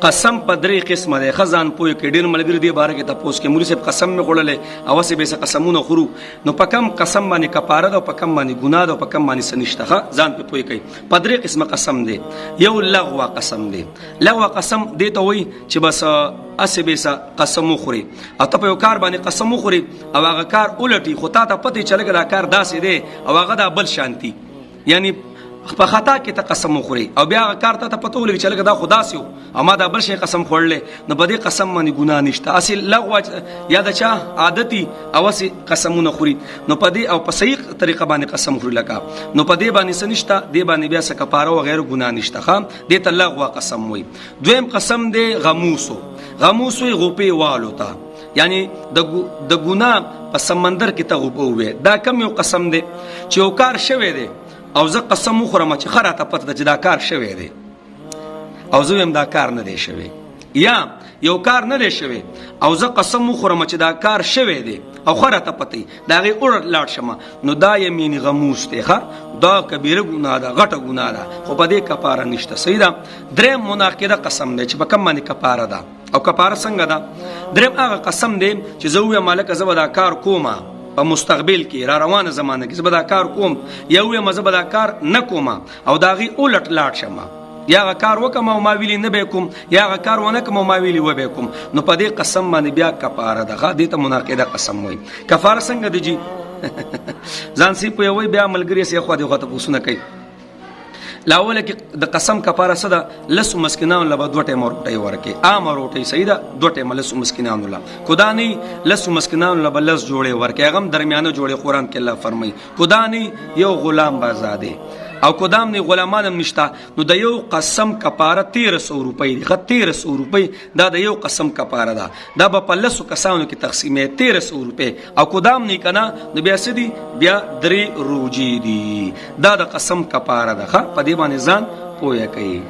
قسم په درې قسمه دی. خزان پوی کې ډیر ملګری دی باره کې تاسو کې مولوی صاحب قسم می خړلې او سه به قسمونه خورو نو په کم قسم باندې کفاره ده او په کم باندې ګناه ده او په کم باندې سنشته ځان په پوی کوي. په درې قسمه قسم دی. یو لغو قسم دی. لغو قسم دی ته وای چې بس اسه به قسم خوري او ته په یو کار باندې قسم خوري او هغه کار الټي خو ته پته چلګ دا کار داسې دی او هغه دا بل شانتي یعنی په خطا کې ته قسم خوري او بیا کار ته پته ولګي چې لکه دا خدا سيو اما دا بل شي قسم خورلې نو په دې قسم باندې ګناه نشته. اصل لغو یا د چا عادتي او سي قسمونه خوري نو په دې او په صحیح طریقه باندې قسم خوري لکه نو په دې باندې سنشته دې باندې بیا څه کفاره او غیر ګناه نشته. خام دې ته لغو قسم وي. دویم قسم دی غموسو. غموسو غوپی والو تا یعنی د ګناه په سمندر کې ته غوپو وي. دا کم یو قسم دی چې یو کار شوی دی او زه قسم خورم چې خراته پته چې دا کار شوی دی او زه هم دا کار نه دی شوی یا یو کار نه دی شوی او زه قسم خورم چې دا کار شوی دی او خراته پته دا غي اور لاړ شمه نو دا یمین غموس دی ښه دا کبیره ګناه ده غټه ګناه ده خو په دې کفاره نشته. صحیح ده. دریم مناقضه قسم دی چې په کوم باندې کفاره ده او کفاره څنګه ده. دریم هغه قسم دی چې زه وې مالک زه دا کار کومه په مستقبل کې را روانه زمانه کې زه به دا کار کوم یا وې مزه به دا کار نه کوم او دا غي الټ لاړ شمه یا غ کار وکم او ما ویلی نه به کوم یا غ کار ونه کوم او ما ویلی و به کوم نو په دې قسم باندې بیا کفاره ده. دې ته مناقضه قسم وای. کفاره څنګه دی جی ځان سی په وای بیا ملګری سي خو دې غته پوسونه کوي. لاول کې د قسم کفاره صدا لس مسکینان له دوه ټیم روټي ورکه عام روټي سیدا دوه ټیم لس مسکینان له خدا نه لس مسکینان له بلس جوړي ورکه غم درمیانه جوړي قران کې الله فرمایي خدا نه یو غلام بازاده او کدام نه غلامان هم نشتا نو د یو قسم کفاره 1300 روپۍ دی. 1300 روپۍ دا د یو قسم کفاره ده. دا په لسو کسانو کې تقسیمه 1300 روپۍ او کدام نه کنا نو بیا سدي بیا 3 روجي دي. دا د قسم کفاره ده. په دې باندې ځان پوهه کوي.